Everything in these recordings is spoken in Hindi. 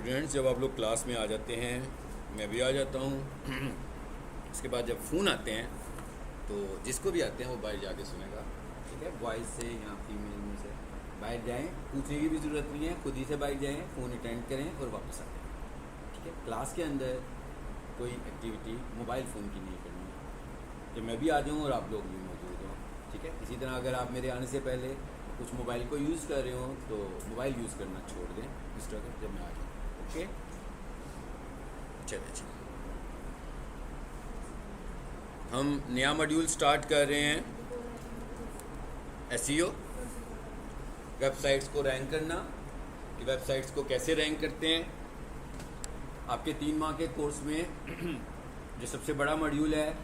स्टूडेंट्स जब आप लोग क्लास में आ जाते हैं, मैं भी आ जाता हूँ। उसके बाद जब फ़ोन आते हैं तो जिसको भी आते हैं वो बाहर जाके सुनेगा, ठीक है। बॉयज़ से या फीमेल में से बाहर जाएं, पूछने की भी ज़रूरत नहीं है, खुद ही से बाहर जाएं, फ़ोन अटेंड करें और वापस आ जाएं, ठीक है। क्लास के अंदर कोई एक्टिविटी मोबाइल फ़ोन की नहीं करनी है कि मैं भी आ जाऊँ और आप लोग भी मौजूद हों, ठीक है। इसी तरह अगर आप मेरे आने से पहले कुछ मोबाइल को यूज़ कर रहे हो तो मोबाइल यूज़ करना छोड़ दें इस तरह जब मैं आ जाऊँ, ओके। चलिए जी, हम नया मॉड्यूल स्टार्ट कर रहे हैं, एसईओ, वेबसाइट्स को रैंक करना, कि वेबसाइट्स को कैसे रैंक करते हैं। आपके 3 माह के कोर्स में जो सबसे बड़ा मॉड्यूल है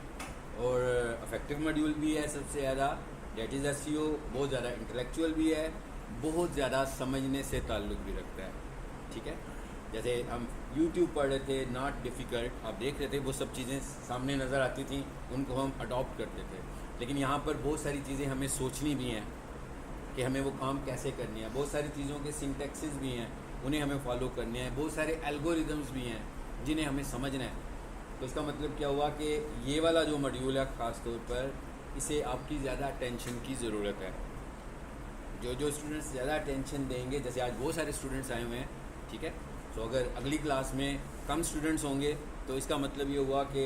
और अफेक्टिव मॉड्यूल भी है सबसे ज़्यादा, डेट इज़ एसईओ, बहुत ज़्यादा इंटेलेक्चुअल भी है, बहुत ज़्यादा समझने से ताल्लुक़ भी रखता है, ठीक है। जैसे हम YouTube पढ़ रहे थे, नॉट डिफ़िकल्ट, आप देख रहे थे, वो सब चीज़ें सामने नज़र आती थी, उनको हम अडॉप्ट करते थे। लेकिन यहाँ पर बहुत सारी चीज़ें हमें सोचनी भी हैं कि हमें वो काम कैसे करनी है, बहुत सारी चीज़ों के सिंटैक्सेस भी हैं, उन्हें हमें फॉलो करने हैं, बहुत सारे एल्गोरिदम्स भी हैं जिन्हें हमें समझना है। तो इसका मतलब क्या हुआ कि ये वाला जो मॉड्यूल है ख़ास तौर पर, इसे आपकी ज़्यादा अटेंशन की ज़रूरत है। जो स्टूडेंट्स ज़्यादा अटेंशन देंगे, जैसे आज बहुत सारे स्टूडेंट्स आए हुए हैं, ठीक है। तो अगर अगली क्लास में कम स्टूडेंट्स होंगे तो इसका मतलब ये हुआ कि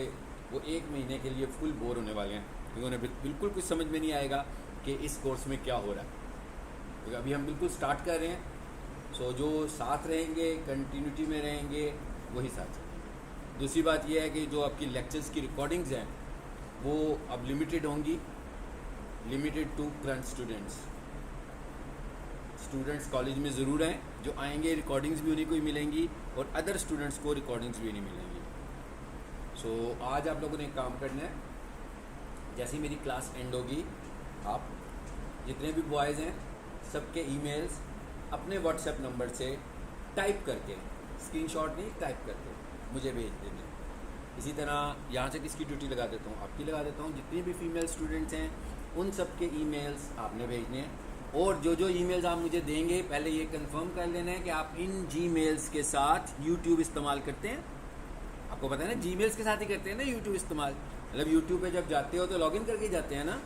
वो 1 महीने के लिए फुल बोर होने वाले हैं, क्योंकि उन्हें बिल्कुल कुछ समझ में नहीं आएगा कि इस कोर्स में क्या हो रहा है, क्योंकि अभी हम बिल्कुल स्टार्ट कर रहे हैं। सो जो साथ रहेंगे, कंटिन्यूटी में रहेंगे, वही साथ रहेंगे। दूसरी बात यह है कि जो आपकी लेक्चर्स की रिकॉर्डिंग्स हैं वो अब लिमिटेड होंगी, limited to current students college में ज़रूर हैं, जो आएंगे रिकॉर्डिंग्स भी उन्हीं को ही मिलेंगी और अदर स्टूडेंट्स को रिकॉर्डिंग्स भी नहीं मिलेंगी। सो आज आप लोगों ने एक काम करना है, जैसे ही मेरी क्लास एंड होगी, आप जितने भी बॉयज़ हैं सबके ईमेल्स अपने व्हाट्सएप नंबर से टाइप करके, स्क्रीनशॉट नहीं, टाइप करके मुझे भेज देंगे। इसी तरह यहाँ से किसकी ड्यूटी लगा देता हूँ, आपकी लगा देता हूँ। जितनी भी फीमेल स्टूडेंट्स हैं उन सब के ईमेल्स आपने भेजने हैं, और जो ईमेल्स आप मुझे देंगे पहले ये कंफर्म कर लेना है कि आप इन जीमेल्स के साथ यूट्यूब इस्तेमाल करते हैं। आपको पता है ना, जीमेल्स के साथ ही करते हैं ना यूट्यूब इस्तेमाल, मतलब यूट्यूब पे जब जाते हो तो लॉगिन करके जाते हैं ना।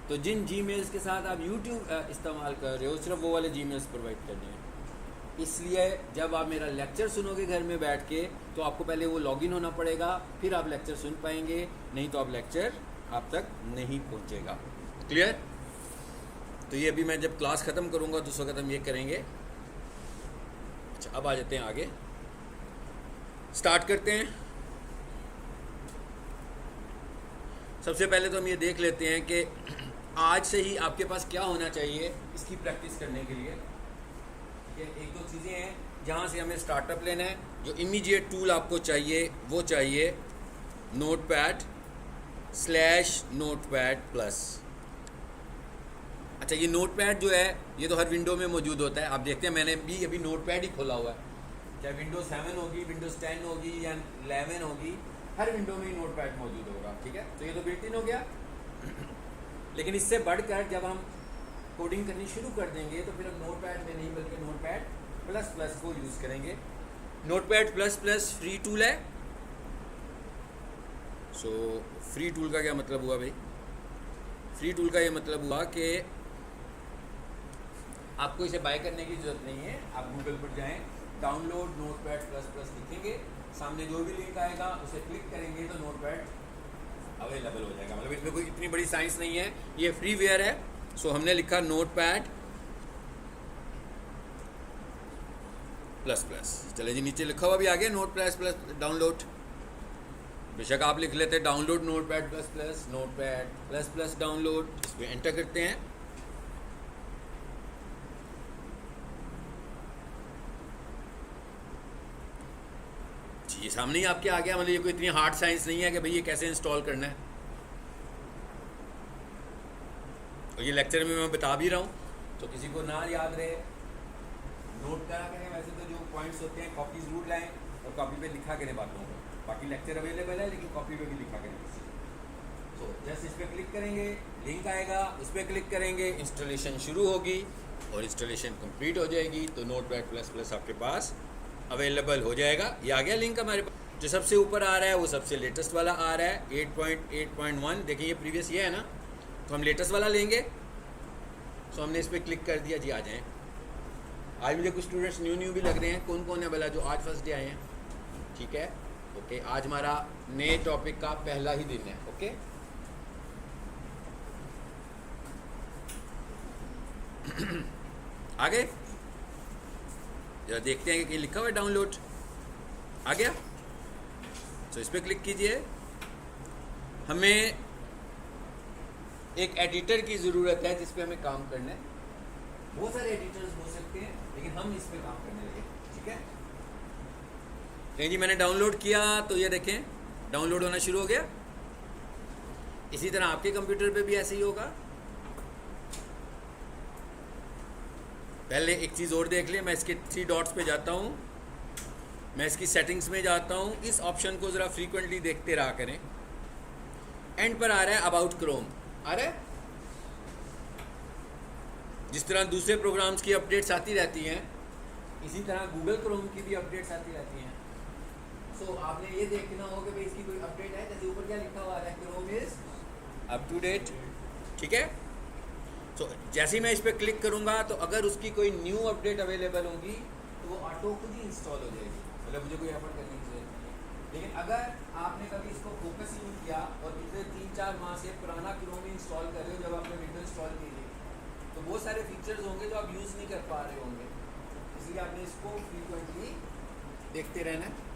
तो जिन जीमेल्स के साथ आप यूट्यूब इस्तेमाल कर रहे हो, सिर्फ वो वाले जीमेल्स प्रोवाइड करने हैं। इसलिए जब आप मेरा लेक्चर सुनोगे घर में बैठ के, तो आपको पहले वो लॉगिन होना पड़ेगा, फिर आप लेक्चर सुन पाएंगे, नहीं तो आप लेक्चर आप तक नहीं पहुँचेगा। क्लियर? तो ये अभी मैं जब क्लास ख़त्म करूँगा तो उस वक्त हम ये करेंगे। अच्छा, अब आ जाते हैं आगे, स्टार्ट करते हैं। सबसे पहले तो हम ये देख लेते हैं कि आज से ही आपके पास क्या होना चाहिए इसकी प्रैक्टिस करने के लिए। एक दो चीज़ें हैं जहाँ से हमें स्टार्टअप लेना है। जो इमीडिएट टूल आपको चाहिए वो चाहिए notepad/notepad+। अच्छा, ये नोटपैड जो है ये तो हर विंडो में मौजूद होता है। आप देखते हैं मैंने भी अभी नोटपैड ही खोला हुआ है, चाहे विंडोज़ 7 होगी, विंडोज़ 10 होगी या 11 होगी, हर विंडो में ही नोटपैड मौजूद होगा, ठीक है। तो ये तो बिल्ट इन हो गया। लेकिन इससे बढ़कर जब हम कोडिंग करनी शुरू कर देंगे तो फिर हम नोटपैड में नहीं बल्कि नोटपैड++ को यूज़ करेंगे। नोटपैड++ फ्री टूल है। सो फ्री टूल का क्या मतलब हुआ भाई? फ्री टूल का ये मतलब हुआ कि आपको इसे बाय करने की ज़रूरत नहीं है। आप गूगल पर जाएं, डाउनलोड नोटपैड++ लिखेंगे, सामने जो भी लिंक आएगा उसे क्लिक करेंगे तो नोटपैड अवेलेबल हो जाएगा। मतलब इसमें कोई इतनी बड़ी साइंस नहीं है, ये फ्री वेयर है। सो हमने लिखा नोटपैड++। चले जी, नीचे लिखा हुआ भी आ गया नोटपैड++ डाउनलोड। बेशक आप लिख लेते डाउनलोड नोटपैड++, डाउनलोड, इस पर एंटर करते हैं। जी, ये सामने ही आपके आ गया। मतलब ये कोई इतनी हार्ड साइंस नहीं है कि भाई ये कैसे इंस्टॉल करना है। और ये लेक्चर में मैं बता भी रहा हूँ, तो किसी को ना याद रहे नोट करा करें। वैसे तो जो पॉइंट्स होते हैं कॉपी ज़रूर लाएं और कॉपी पे लिखा करें बातों को। बाकी लेक्चर अवेलेबल है लेकिन कॉपी पे भी लिखा करें। तो जस्ट इस पर क्लिक करेंगे, लिंक आएगा, उस पर क्लिक करेंगे, इंस्टॉलेशन शुरू होगी और इंस्टॉलेशन कंप्लीट हो जाएगी। तो नोटपैड++ आपके पास अवेलेबल हो जाएगा। ये आ गया लिंक हमारे पास। जो सबसे ऊपर आ रहा है वो सबसे लेटेस्ट वाला आ रहा है 8.8.1। देखिए ये प्रीवियस ये है ना, तो हम लेटेस्ट वाला लेंगे। सो हमने इस पर क्लिक कर दिया जी, आ जाएँ। आज मुझे कुछ स्टूडेंट्स न्यू भी लग रहे हैं। कौन कौन है भला जो आज फर्स्ट डे आए हैं? ठीक है, ओके। आज हमारा नए टॉपिक का पहला ही दिन है। ओके, आ गए? जरा देखते हैं कि लिखा हुआ है डाउनलोड। आ गया? तो इस पर क्लिक कीजिए। हमें एक एडिटर की ज़रूरत है जिस पे हमें काम करना है। बहुत सारे एडिटर्स हो सकते हैं, लेकिन हम इस पे काम करने लगे। ठीक है, जी मैंने डाउनलोड किया तो ये देखें डाउनलोड होना शुरू हो गया। इसी तरह आपके कंप्यूटर पे भी ऐसे ही होगा। पहले एक चीज़ और देख लें, मैं इसके 3 डॉट्स पे जाता हूँ, मैं इसकी सेटिंग्स में जाता हूँ। इस ऑप्शन को ज़रा फ्रीक्वेंटली देखते रहा करें। एंड पर आ रहा है अबाउट क्रोम, आ रहा है। जिस तरह दूसरे प्रोग्राम्स की अपडेट्स आती रहती हैं, इसी तरह गूगल क्रोम की भी अपडेट्स आती रहती हैं। सो आपने ये देखना होगा कि भाई इसकी कोई अपडेट है। जैसे ऊपर क्या लिखा हुआ है, Chrome is up to date. ठीक है, सो जैसे ही मैं इस पर क्लिक करूँगा तो अगर उसकी कोई न्यू अपडेट अवेलेबल होगी तो वो ऑटो खुद ही इंस्टॉल हो जाएगी, मतलब मुझे कोई एफर्ट करने की जरूरत नहीं है। लेकिन अगर आपने कभी इसको फोकस ही नहीं किया और पिछले 3-4 माह से पुराना क्रोम इंस्टॉल कर रहे हो, जब आपने विंडो इंस्टॉल की थी, तो बहुत सारे फीचर्स होंगे जो आप यूज़ नहीं कर पा रहे होंगे। इसलिए आपने इसको फ्रीक्वेंटली देखते रहना है।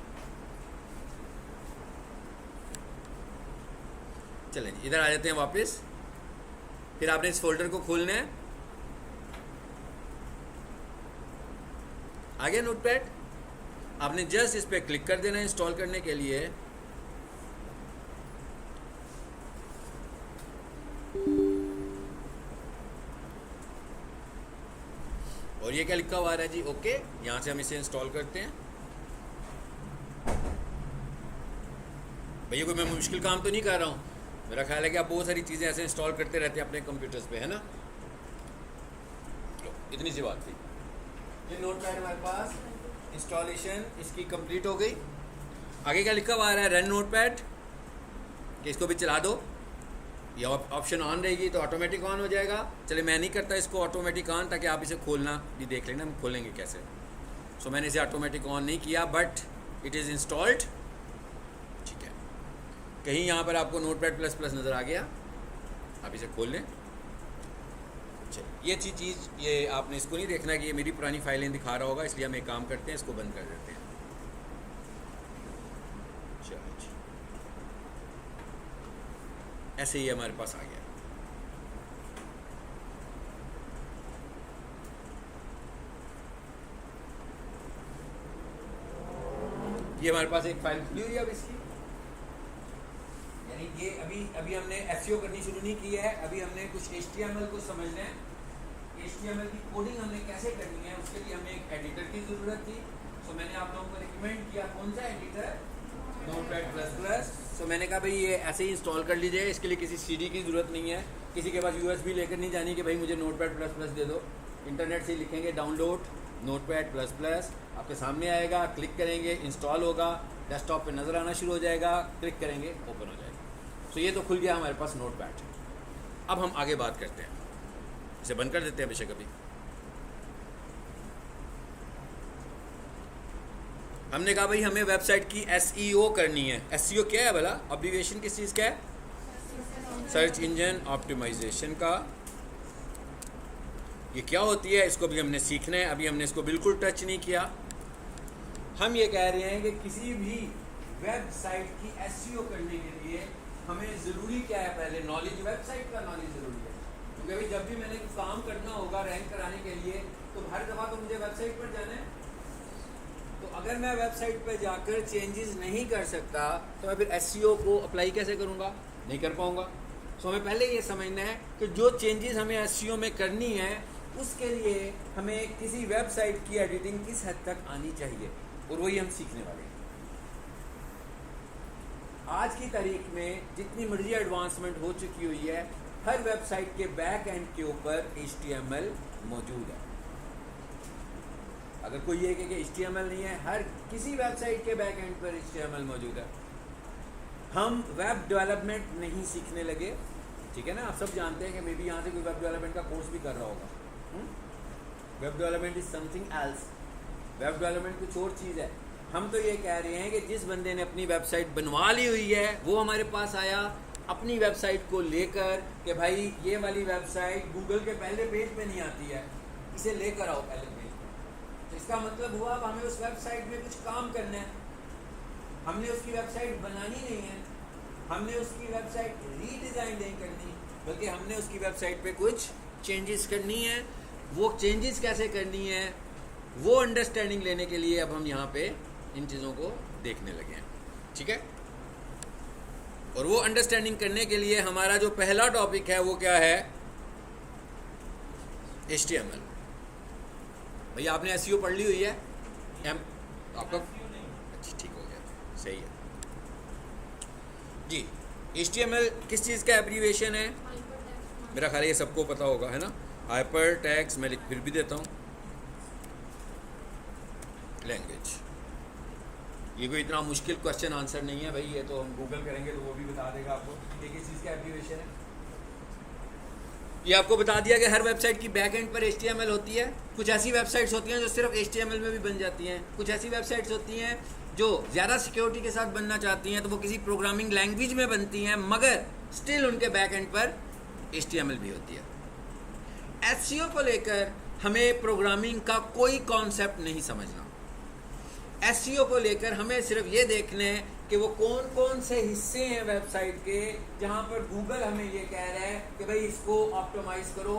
चलें इधर आ जाते हैं वापस। फिर आपने इस फोल्डर को खोलना है। आ गया नोटपैड। आपने जस्ट इस पर क्लिक कर देना है इंस्टॉल करने के लिए। और ये क्या लिखा हुआ है जी, ओके। यहां से हम इसे इंस्टॉल करते हैं। भैया कोई मैं मुश्किल काम तो नहीं कर रहा हूँ। मेरा ख्याल है कि आप बहुत सारी चीज़ें ऐसे इंस्टॉल करते रहते हैं अपने कंप्यूटर्स पे, है ना। इतनी सी बात थी। ये नोटपैड हमारे पास इंस्टॉलेशन इसकी कंप्लीट हो गई। आगे क्या लिखा हुआ है, रन नोटपैड, कि इसको भी चला दो। ये ऑप्शन ऑन रहेगी तो ऑटोमेटिक ऑन हो जाएगा। चले मैं नहीं करता इसको ऑटोमेटिक ऑन, ताकि आप इसे खोलना भी देख लेना हम खोलेंगे कैसे। सो मैंने इसे ऑटोमेटिक ऑन नहीं किया, बट इट इज़ इंस्टॉल्ड। ठीक है, कहीं यहाँ पर आपको नोटपैड प्लस प्लस नज़र आ गया, आप इसे खोल लें। चलिए ये अच्छी चीज़, ये आपने इसको नहीं देखना कि ये मेरी पुरानी फाइलें दिखा रहा होगा, इसलिए हम एक काम करते हैं, इसको बंद कर देते हैं। चलो जी, ऐसे ही हमारे पास आ गया। ये हमारे पास एक फाइल खुली हुई है अब इसकी, यानी ये अभी हमने एसईओ करनी शुरू नहीं की है। अभी हमने कुछ HTML को समझना है। HTML की कोडिंग हमने कैसे करनी है, उसके लिए हमें एक एडिटर की ज़रूरत थी। सो मैंने आप लोगों को रिकमेंड किया कौन सा एडिटर, नोटपैड प्लस प्लस। सो मैंने कहा भाई ये ऐसे ही इंस्टॉल कर लीजिए, इसके लिए किसी CD की ज़रूरत नहीं है, किसी के पास USB लेकर नहीं जानी कि भाई मुझे नोटपैड प्लस प्लस दे दो। इंटरनेट से लिखेंगे डाउनलोड नोटपैड प्लस प्लस, आपके सामने आएगा, क्लिक करेंगे, इंस्टॉल होगा, डेस्कटॉप पे नज़र आना शुरू हो जाएगा, क्लिक करेंगे, ओपन हो जाएगा। सो ये तो खुल गया हमारे पास नोटपैड। अब हम आगे बात करते हैं, इसे बंद कर देते हैं बेशक। अभी हमने कहा भाई हमें वेबसाइट की SEO करनी है। SEO क्या है भला, अब्रीविएशन किस चीज़ का है, सर्च इंजन ऑप्टिमाइजेशन का। ये क्या होती है इसको भी हमने सीखना है। अभी हमने इसको बिल्कुल टच नहीं किया। हम ये कह रहे हैं कि किसी भी वेबसाइट की SEO करने के लिए हमें ज़रूरी क्या है, पहले नॉलेज, वेबसाइट का नॉलेज ज़रूरी है। क्योंकि अभी जब भी मैंने काम करना होगा रैंक कराने के लिए, तो हर दफ़ा तो मुझे वेबसाइट पर जाना है। तो अगर मैं वेबसाइट पर जाकर चेंजेस नहीं कर सकता तो मैं फिर SEO को अप्लाई कैसे करूँगा, नहीं कर पाऊँगा। सो हमें पहले ये समझना है कि जो चेंजेस हमें SEO में करनी है, उसके लिए हमें किसी वेबसाइट की एडिटिंग किस हद तक आनी चाहिए, और वही हम सीखने वाले हैं। आज की तारीख में जितनी मर्जी एडवांसमेंट हो चुकी हुई है, हर वेबसाइट के बैक एंड के ऊपर HTML मौजूद है। अगर कोई ये कहे कि HTML नहीं है, हर किसी वेबसाइट के बैक एंड पर HTML मौजूद है। हम वेब डेवलपमेंट नहीं सीखने लगे, ठीक है ना। आप सब जानते हैं कि मे बी यहाँ से कोई वेब डेवलपमेंट का कोर्स भी कर रहा होगा। Web development is something else. Web development कुछ और चीज़ है। हम तो ये कह रहे हैं कि जिस बंदे ने अपनी वेबसाइट बनवा ली हुई है वो हमारे पास आया अपनी वेबसाइट को लेकर कि भाई ये वाली वेबसाइट गूगल के पहले पेज पे नहीं आती है, इसे लेकर आओ पहले पेज पे। तो इसका मतलब हुआ अब हमें उस वेबसाइट में कुछ काम करना है। हमने उसकी वेबसाइट बनानी नहीं है, हमने उसकी वेबसाइट रीडिज़ाइन नहीं करनी, बल्कि हमने उसकी वेबसाइट पे कुछ चेंजेस करनी है। वो चेंजेस कैसे करनी है वो अंडरस्टैंडिंग लेने के लिए अब हम यहाँ पे इन चीज़ों को देखने लगे हैं, ठीक है। और वो अंडरस्टैंडिंग करने के लिए हमारा जो पहला टॉपिक है वो क्या है, HTML। भैया आपने SEO पढ़ ली हुई है? आपका अच्छा ठीक हो गया, सही है जी। HTML किस चीज़ का एब्रीविएशन है? मेरा ख्याल है ये सबको पता होगा, है ना। हाइपर टेक्स्ट, मैं फिर भी देता हूँ, लैंग्वेज। ये कोई इतना मुश्किल क्वेश्चन आंसर नहीं है भाई, ये तो हम गूगल करेंगे तो वो भी बता देगा आपको कि किस चीज़ का एब्रीविएशन है। ये आपको बता दिया कि हर वेबसाइट की बैक एंड पर HTML होती है। कुछ ऐसी वेबसाइट्स होती हैं जो सिर्फ HTML में भी बन जाती हैं, कुछ ऐसी वेबसाइट्स होती हैं जो ज़्यादा सिक्योरिटी के साथ बनना चाहती हैं तो वो किसी प्रोग्रामिंग लैंग्वेज में बनती हैं, मगर स्टिल उनके बैक एंड पर HTML भी होती है। SEO को लेकर हमें प्रोग्रामिंग का कोई कॉन्सेप्ट नहीं समझना। SEO को लेकर हमें सिर्फ ये देखना है कि वो कौन कौन से हिस्से हैं वेबसाइट के जहाँ पर गूगल हमें ये कह रहा है कि भाई इसको ऑप्टिमाइज करो,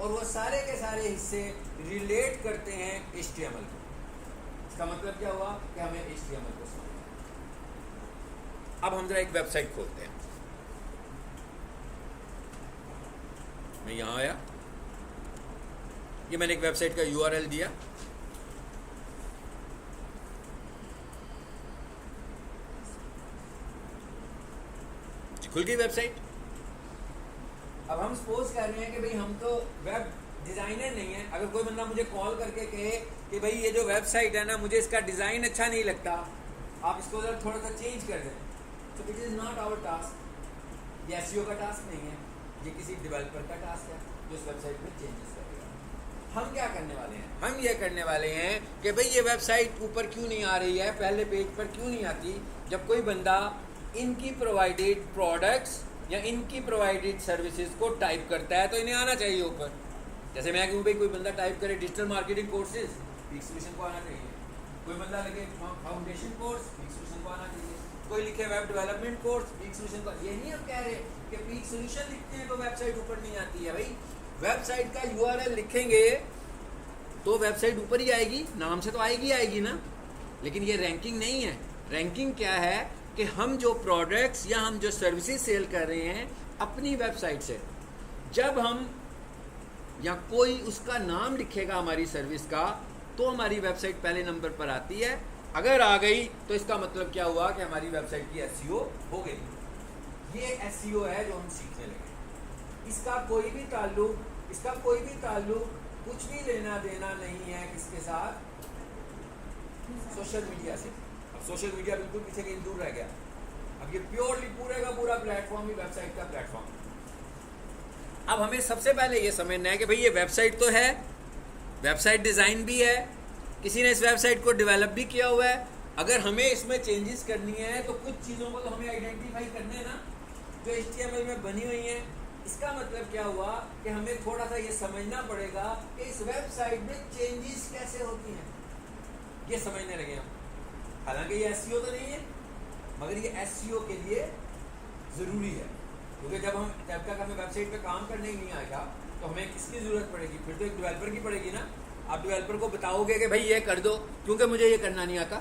और वो सारे के सारे हिस्से रिलेट करते हैं HTML को। इसका मतलब क्या हुआ कि हमें HTML को समझना। अब हम जरा एक वेबसाइट खोलते हैं। मैं यहाँ आया, ये मैंने एक वेबसाइट का URL दिया, खुल गई वेबसाइट। अब हम सपोज कर रहे हैं कि भाई हम तो वेब डिज़ाइनर नहीं है। अगर कोई बंदा मुझे कॉल करके कहे कि भाई ये जो वेबसाइट है ना, मुझे इसका डिज़ाइन अच्छा नहीं लगता, आप इसको जरा थोड़ा सा चेंज कर दें, तो it is not our task. ये SEO का टास्क नहीं है, ये किसी डेवलपर का टास्क है जो इस वेबसाइट में चेंजेस करेगा। हम क्या करने वाले हैं? हम ये करने वाले हैं कि भाई ये वेबसाइट ऊपर क्यों नहीं आ रही है, पहले पेज पर क्यों नहीं आती। जब कोई बंदा इनकी प्रोवाइडेड प्रोडक्ट्स या इनकी प्रोवाइडेड सर्विसेज को टाइप करता है तो इन्हें आना चाहिए ऊपर। जैसे मैं कहूँ भाई कोई बंदा टाइप करे digital marketing courses, peak solution को आना चाहिए। कोई बंदा लिखे फाउंडेशन कोर्स, पीक सॉल्यूशन को आना चाहिए। कोई लिखे web development course, peak solution को। ये नहीं हम कह रहे कि पीक सॉल्यूशन लिखते हैं तो वेबसाइट ऊपर नहीं आती है। भाई वेबसाइट का URL लिखेंगे तो वेबसाइट ऊपर ही आएगी, नाम से तो आएगी ना। लेकिन ये रैंकिंग नहीं है। रैंकिंग क्या है कि हम जो प्रोडक्ट्स या हम जो सर्विसेज सेल कर रहे हैं अपनी वेबसाइट से, जब हम या कोई उसका नाम लिखेगा हमारी सर्विस का तो हमारी वेबसाइट पहले नंबर पर आती है। अगर आ गई तो इसका मतलब क्या हुआ कि हमारी वेबसाइट की SEO हो गई। ये SEO है जो हम सीखने लगे। इसका कोई भी ताल्लुक कुछ भी लेना देना नहीं है किसके साथ, सोशल मीडिया से। अब सोशल मीडिया बिल्कुल पीछे कहीं दूर रह गया। अब ये प्योरली पूरे का पूरा प्लेटफॉर्म ही वेबसाइट का प्लेटफॉर्म है। अब हमें सबसे पहले ये समझना है कि भाई ये वेबसाइट तो है, वेबसाइट डिज़ाइन भी है, किसी ने इस वेबसाइट को डेवलप भी किया हुआ है। अगर हमें इसमें चेंजेस करनी है तो कुछ चीज़ों को तो हमें आइडेंटिफाई करने हैं ना, जो HTML में बनी हुई हैं। इसका मतलब क्या हुआ कि हमें थोड़ा सा ये समझना पड़ेगा कि इस वेबसाइट में चेंजेस कैसे होती हैं, ये समझने लगे हम। हालांकि ये SEO तो नहीं है, मगर ये SEO के लिए ज़रूरी है, क्योंकि जब तक हमें वेबसाइट पे काम करने ही नहीं आएगा तो हमें किसकी ज़रूरत पड़ेगी? फिर तो एक डेवलपर की पड़ेगी ना। आप डेवलपर को बताओगे कि भाई ये कर दो, क्योंकि मुझे ये करना नहीं आता,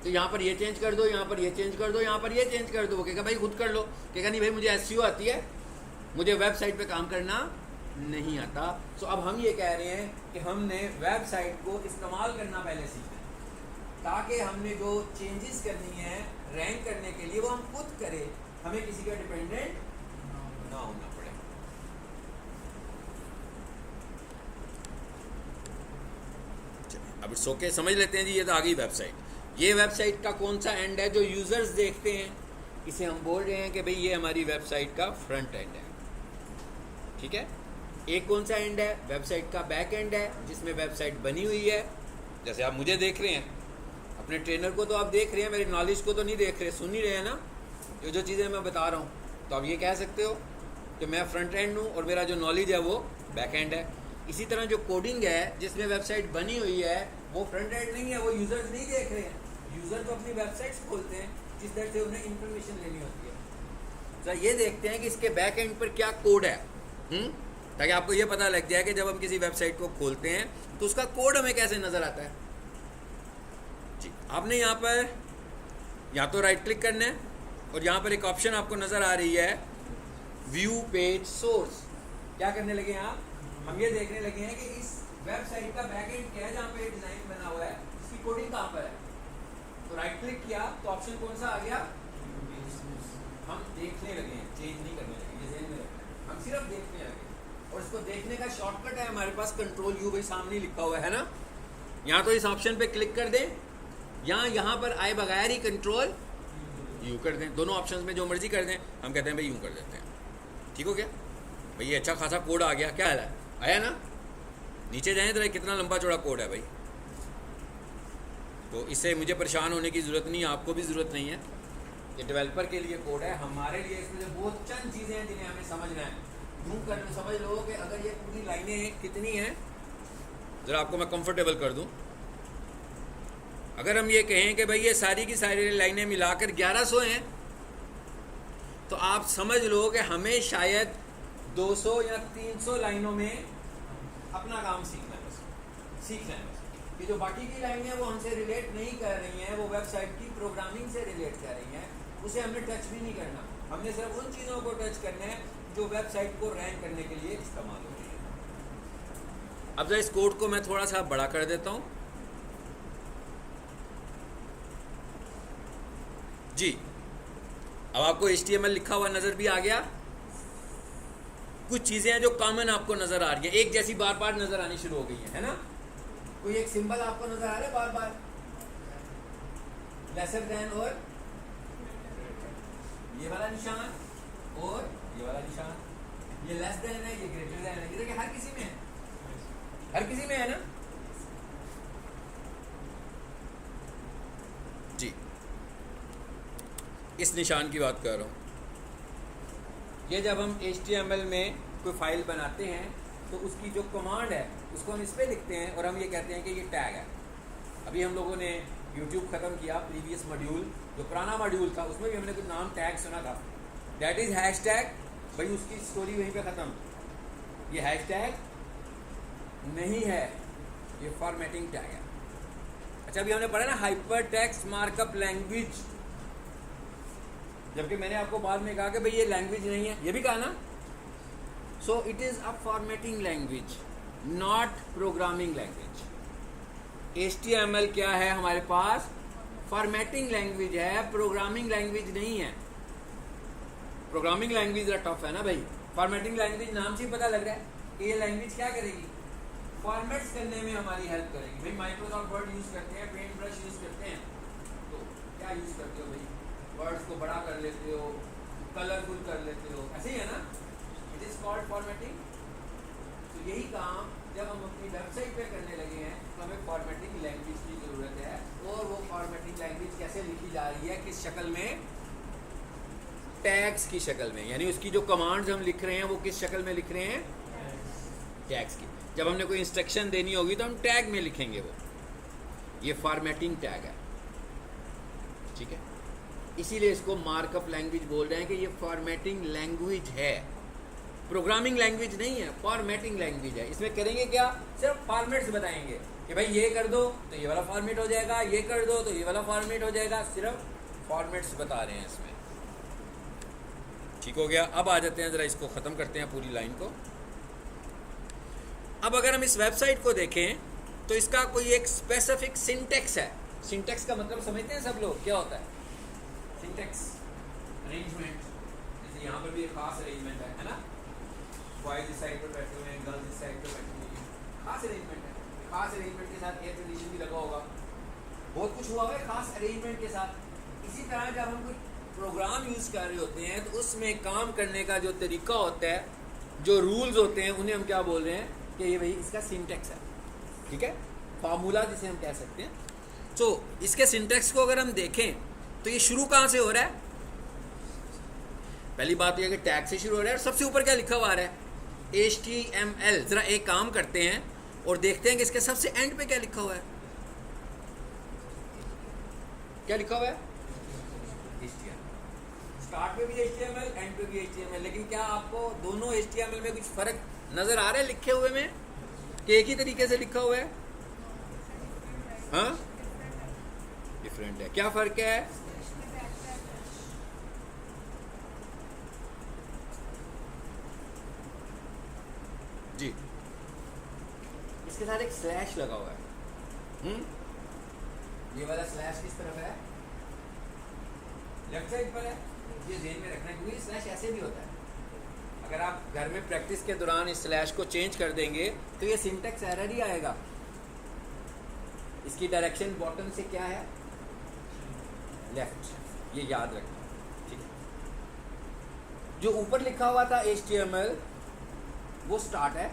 तो यहाँ पर ये चेंज कर दो, यहाँ पर ये चेंज कर दो, यहाँ पर ये चेंज कर दो। वो कहेगा भाई खुद कर लो। कहेगा नहीं भाई मुझे SEO आती है, मुझे वेबसाइट पे काम करना नहीं आता। सो अब हम ये कह रहे हैं कि हमने वेबसाइट को इस्तेमाल करना पहले सीखना है, ताकि हमने जो चेंजेस करनी है रैंक करने के लिए वो हम खुद करें, हमें किसी का डिपेंडेंट ना होना पड़े। अब अब इट्स ओके, समझ लेते हैं जी, ये तो आ गई वेबसाइट। ये वेबसाइट का कौन सा एंड है जो यूज़र्स देखते हैं, इसे हम बोल रहे हैं कि भाई ये हमारी वेबसाइट का फ्रंट एंड है। ठीक है, एक कौन सा एंड है, वेबसाइट का बैक एंड है, जिसमें वेबसाइट बनी हुई है। जैसे आप मुझे देख रहे हैं, अपने ट्रेनर को तो आप देख रहे हैं, मेरी नॉलेज को तो नहीं देख रहे, सुन ही रहे हैं ना जो चीज़ें मैं बता रहा हूँ। तो आप ये कह सकते हो कि मैं फ्रंट एंड हूँ और मेरा जो नॉलेज है वो बैक एंड है। इसी तरह जो कोडिंग है जिसमें वेबसाइट बनी हुई है वो फ्रंट एंड नहीं है, वो यूज़र्स नहीं देख रहे हैं। यूज़र तो अपनी वेबसाइट्स खोलते हैं जिस तरह से उन्हें इंफॉर्मेशन लेनी होती है। तो ये देखते हैं कि इसके बैक एंड पर क्या कोड है, ताकि आपको ये पता लग जाए कि जब हम किसी वेबसाइट को खोलते हैं तो उसका कोड हमें कैसे नज़र आता है जी। आपने यहाँ पर या तो राइट क्लिक करना है और यहाँ पर एक ऑप्शन आपको नज़र आ रही है व्यू पेज सोर्स। क्या करने लगे हैं आप, हम ये देखने लगे हैं कि इस वेबसाइट का बैक एंड क्या है जहाँ पे डिज़ाइन बना हुआ है, इसकी कोडिंग कहाँ पर है। तो राइट क्लिक किया तो ऑप्शन कौन सा आ गया, हम देखने लगे हैं, चेंज नहीं करने लगे, ये ध्यान में रखना है, हम सिर्फ देखने लगे। और इसको देखने का शॉर्टकट है हमारे पास कंट्रोल यू, भाई सामने लिखा हुआ है ना, यहाँ तो इस ऑप्शन पे क्लिक कर दें, यहाँ पर आए बगैर ही कंट्रोल यू कर दें, दोनों ऑप्शंस में जो मर्जी कर दें। हम कहते हैं भाई यूँ कर देते हैं, ठीक हो गया भाई, ये अच्छा खासा कोड आ गया। क्या है आया ना, नीचे जाएं तो कितना लंबा चौड़ा कोड है भाई। तो इससे मुझे परेशान होने की ज़रूरत नहीं है, आपको भी ज़रूरत नहीं है। ये डेवलपर के लिए कोड है, हमारे लिए इसमें बहुत चंद चीज़ें हैं जिन्हें हमें समझना है। यूँ कर समझ लो कि अगर ये पूरी लाइनें कितनी हैं, ज़रा आपको मैं कंफर्टेबल कर दूँ। अगर हम ये कहें कि भाई ये सारी की सारी लाइनें मिलाकर 1100 हैं, तो आप समझ लो कि हमें शायद 200 या 300 लाइनों में अपना काम सीखना है बस। कि जो बाकी की लाइनें वो हमसे रिलेट नहीं कर रही हैं, वो वेबसाइट की प्रोग्रामिंग से रिलेट कर रही हैं, उसे हमने टच भी नहीं करना। हमने सिर्फ उन चीज़ों को टच करना है जो वेबसाइट को रैंक करने के लिए इस्तेमाल हो रही है। अब जरा इस कोड को मैं थोड़ा सा बड़ा कर देता हूँ जी। अब आपको HTML लिखा हुआ नज़र भी आ गया। कुछ चीज़ें हैं जो कॉमन आपको नज़र आ रही है, एक जैसी बार बार नज़र आनी शुरू हो गई है ना। कोई एक सिंबल आपको नज़र आ रहा है बार बार, लेसर देन, और ये वाला निशान और ये वाला निशान, ये लेस देन है, ये ग्रेटर देन है। ये देखिए हर किसी में है, हर किसी में है ना जी। इस निशान की बात कर रहा हूँ। ये जब हम HTML में कोई फाइल बनाते हैं तो उसकी जो कमांड है उसको हम इस पर लिखते हैं और हम ये कहते हैं कि ये टैग है। अभी हम लोगों ने YouTube ख़त्म किया, प्रीवियस मॉड्यूल जो पुराना मॉड्यूल था उसमें भी हमने कुछ नाम टैग सुना था, दैट इज़ हैशटैग। भाई उसकी स्टोरी वहीं पे ख़त्म। ये हैशटैग नहीं है, ये फॉर्मेटिंग टैग है। अच्छा, अभी हमने पढ़ा ना हाइपर टेक्स्ट मार्कअप लैंग्वेज, जबकि मैंने आपको बाद में कहा कि भाई ये लैंग्वेज नहीं है, ये भी कहा ना। So it is a formatting language, not programming language. HTML क्या है हमारे पास, फॉर्मेटिंग लैंग्वेज है, प्रोग्रामिंग लैंग्वेज नहीं है। प्रोग्रामिंग लैंग्वेज ज़रा टफ है ना भाई, फॉर्मेटिंग लैंग्वेज नाम से ही पता लग रहा है कि ये लैंग्वेज क्या करेगी, फॉर्मेट्स करने में हमारी हेल्प करेगी। भाई माइक्रोसॉफ्ट वर्ड यूज़ करते हैं, पेंट ब्रश यूज़ करते हैं, तो क्या यूज़ करते हो भाई, वर्ड्स को बड़ा कर लेते हो, कलरफुल कर लेते हो, ऐसे ही है ना। It is called formatting. तो यही काम जब हम अपनी वेबसाइट पे करने लगे हैं तो हमें फॉर्मेटिंग लैंग्वेज की ज़रूरत है। और वो फॉर्मेटिंग लैंग्वेज कैसे लिखी जा रही है, किस शक्ल में, टैग्स की शक्ल में। यानी उसकी जो कमांड्स हम लिख रहे हैं वो किस शक्ल में लिख रहे हैं, टैग्स की। जब हमने कोई इंस्ट्रक्शन देनी होगी तो हम टैग में लिखेंगे वो, ये फॉर्मेटिंग टैग है, ठीक है। इसीलिए इसको मार्कअप लैंग्वेज बोल रहे हैं कि ये फॉर्मेटिंग लैंग्वेज है, प्रोग्रामिंग लैंग्वेज नहीं है, फॉर्मेटिंग लैंग्वेज है। इसमें करेंगे क्या, सिर्फ फॉर्मेट्स बताएंगे कि भाई ये कर दो तो ये वाला फॉर्मेट हो जाएगा, ये कर दो तो ये वाला फॉर्मेट हो जाएगा, सिर्फ फॉर्मेट्स बता रहे हैं इसमें, ठीक हो गया। अब आ जाते हैं, ज़रा इसको ख़त्म करते हैं पूरी लाइन को। अब अगर हम इस वेबसाइट को देखें तो इसका कोई एक स्पेसिफिक सिंटेक्स है। सिंटेक्स का मतलब समझते हैं सब लोग, क्या होता है सिंटेक्स, अरेंजमेंट। जैसे यहाँ पर भी एक खास अरेंजमेंट है ना, बॉयज इस साइड पर बैठे हुए हैं, गर्ल्स इस साइड पर बैठी हुई हैं, खास अरेंजमेंट है। खास अरेंजमेंट के साथ एयर कंडीशन भी लगा होगा, बहुत कुछ हुआ है खास अरेंजमेंट के साथ। इसी तरह जब हम कोई प्रोग्राम यूज़ कर रहे होते हैं तो उसमें काम करने का जो तरीका होता है, जो रूल्स होते हैं, उन्हें हम क्या बोल रहे हैं कि ये भाई इसका सिंटेक्स है, ठीक है, फार्मूला जिसे हम कह सकते हैं। तो इसके सिंटेक्स को अगर हम देखें तो ये शुरू कहाँ से हो रहा है? पहली बात यह कि टैग से शुरू हो रहा है, और सबसे ऊपर क्या लिखा हुआ है? HTML। ज़रा एक काम करते हैं और देखते हैं कि इसके सबसे एंड पे क्या लिखा हुआ है। क्या लिखा हुआ है? HTML। स्टार्ट पे भी HTML, एंड पे भी HTML। लेकिन क्या आपको दोनों HTML में कुछ फ़र्क नज़र आ रहा है लिखे हुए में, कि एक ही तरीके से लिखा हुआ है? हाँ, डिफरेंट है। क्या फ़र्क है? जी, इसके साथ एक स्लैश लगा हुआ है। ये वाला स्लैश किस तरफ है? लेफ्ट साइड पर है। ये ध्यान में रखना, क्योंकि स्लैश ऐसे भी होता है। अगर आप घर में प्रैक्टिस के दौरान इस स्लैश को चेंज कर देंगे तो ये सिंटेक्स एरर ही आएगा। इसकी डायरेक्शन बॉटम से क्या है? लेफ्ट। ये याद रखना, ठीक है। जो ऊपर लिखा हुआ था HTML वो स्टार्ट है,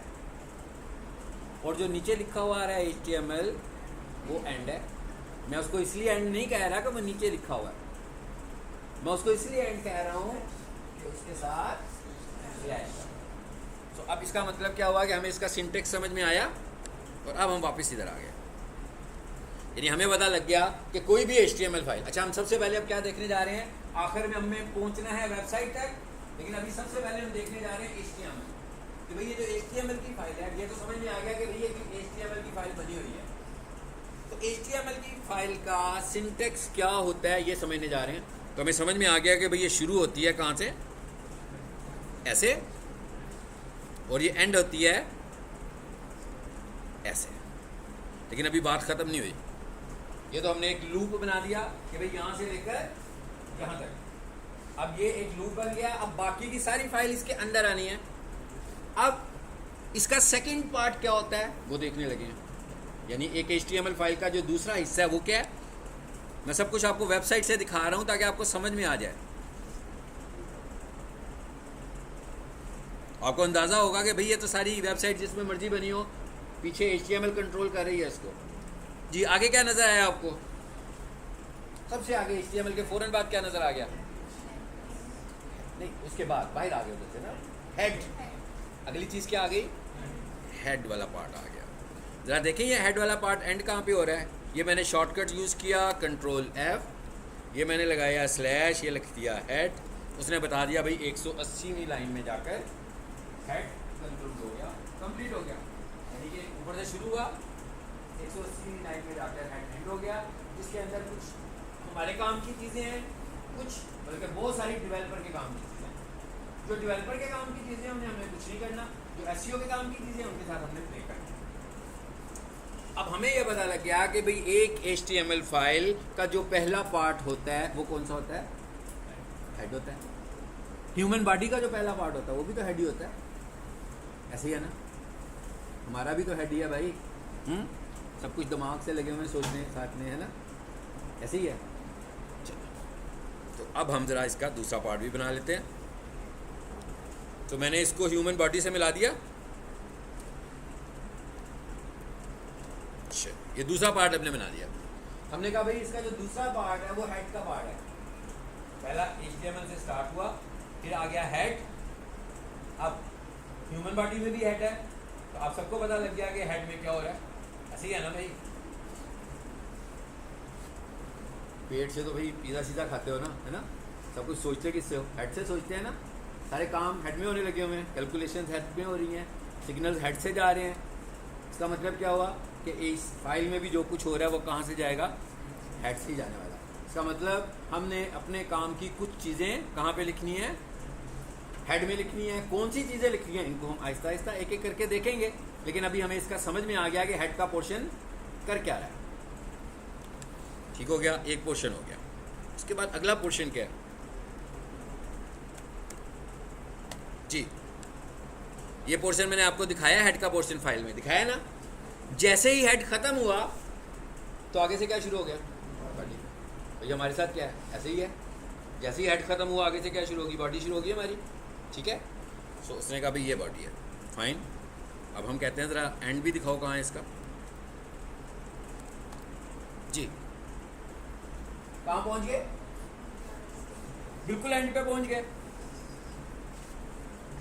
और जो नीचे लिखा हुआ आ रहा है HTML वो एंड है। मैं उसको इसलिए एंड नहीं कह रहा कि वो नीचे लिखा हुआ है, मैं उसको इसलिए एंड कह रहा हूँ कि उसके साथ स्लैश। तो अब इसका मतलब क्या हुआ कि हमें इसका सिंटेक्स समझ में आया, और अब हम वापस इधर आ गए। यानी हमें पता लग गया कि कोई भी HTML फाइल। अच्छा, हम सबसे पहले अब क्या देखने जा रहे हैं? आखिर में हमें पहुंचना है वेबसाइट तक, लेकिन अभी सबसे पहले हम देखने जा रहे हैं HTML। कि भाई ये जो HTML की फाइल है, ये तो समझ में आ गया कि भाई ये HTML की फाइल बनी हुई है। तो HTML की फाइल का सिंटेक्स क्या होता है ये समझने जा रहे हैं। तो हमें समझ में आ गया कि भाई ये शुरू होती है कहाँ से? ऐसे, और ये एंड होती है ऐसे। लेकिन अभी बात ख़त्म नहीं हुई। ये तो हमने एक लूप बना दिया कि भाई यहाँ से लेकर यहाँ तक। अब ये एक लूप बन गया। अब बाकी की सारी फाइल इसके अंदर आनी है। अब इसका सेकंड पार्ट क्या होता है वो देखने लगे हैं। यानी एक HTML फाइल का जो दूसरा हिस्सा है वो क्या है? मैं सब कुछ आपको वेबसाइट से दिखा रहा हूँ ताकि आपको समझ में आ जाए। आपको अंदाज़ा होगा कि भाई ये तो सारी वेबसाइट जिसमें मर्जी बनी हो, पीछे HTML कंट्रोल कर रही है इसको। जी, आगे क्या नज़र आया आपको? सबसे आगे HTML के फ़ौरन बाद क्या नज़र आ गया? नहीं, उसके बाद बाहर आ गए उधर से ना, हेड। अगली चीज़ क्या आ गई? हेड वाला पार्ट आ गया। ज़रा देखें ये हेड वाला पार्ट एंड कहाँ पे हो रहा है? ये मैंने शॉर्टकट यूज़ किया Ctrl F, ये मैंने लगाया स्लैश, ये लिख दिया हेड। उसने बता दिया भाई 180वीं लाइन में जाकर हेड कंक्लूड हो गया, कंप्लीट हो गया। यानी कि ऊपर से शुरू हुआ, 180वीं लाइन में जाकर हेड एंड हो गया। जिसके अंदर कुछ हमारे काम की चीज़ें हैं, कुछ बल्कि बहुत सारी डेवलपर के काम की चीज़ें हैं। जो डेवलपर के काम की चीज़ें उन्हें हमें कुछ नहीं करना, जो SEO के काम की चीज़ें उनके साथ हमने प्ले करना। अब हमें यह पता लग गया कि भाई एक HTML फाइल का जो पहला पार्ट होता है वो कौन सा होता है? हेड होता है। ह्यूमन बॉडी का जो पहला पार्ट होता है वो भी तो हेड ही होता है, ऐसे ही है ना? हमारा भी तो हेड ही है भाई। सब कुछ दिमाग से लगे हुए सोचने साथने, है ना? ऐसे ही है। चलो, तो अब हम ज़रा इसका दूसरा पार्ट भी बना लेते हैं। तो मैंने इसको ह्यूमन बॉडी से मिला दिया। ये दूसरा पार्ट हमने बना दिया। हमने कहा भाई इसका जो दूसरा पार्ट है वो हेड का पार्ट है। पहला HTML से स्टार्ट हुआ, फिर आ गया हेड। अब ह्यूमन बॉडी में भी हेड है, तो आप सबको पता लग गया कि हेड में क्या हो रहा है। ऐसे ही है ना भाई? पेट से तो भाई पिज़्ज़ा सीधा खाते हो ना, है ना? सब कुछ सोचते किससे हो? हेड से सोचते हैं ना। सारे काम हेड में होने लगे हुए हैं, कैलकुलेशंस हेड में हो रही हैं, सिग्नल्स हेड से जा रहे हैं। इसका मतलब क्या हुआ कि इस फाइल में भी जो कुछ हो रहा है वो कहाँ से जाएगा? हेड से ही जाने वाला। इसका मतलब हमने अपने काम की कुछ चीज़ें कहाँ पे लिखनी है? हेड में लिखनी है। कौन सी चीज़ें लिखनी है इनको हम आहिस्ता आहिस्ता एक एक करके देखेंगे, लेकिन अभी हमें इसका समझ में आ गया कि हेड का पोर्शन कर क्या रहा है। ठीक हो गया, एक पोर्शन हो गया। उसके बाद अगला पोर्शन क्या है? जी, ये पोर्शन मैंने आपको दिखाया, हेड का पोर्शन फाइल में दिखाया ना। जैसे ही हेड ख़त्म हुआ तो आगे से क्या शुरू हो गया, बॉडी। तो ये हमारे साथ क्या है, ऐसे ही है। जैसे ही हेड ख़त्म हुआ आगे से क्या शुरू होगी, बॉडी शुरू होगी हमारी, ठीक है। सो उसने कहा भाई ये बॉडी है, फाइन। अब हम कहते हैं ज़रा एंड भी दिखाओ कहाँ है इसका जी। कहाँ पहुँच गए, बिल्कुल एंड पे पहुँच गए,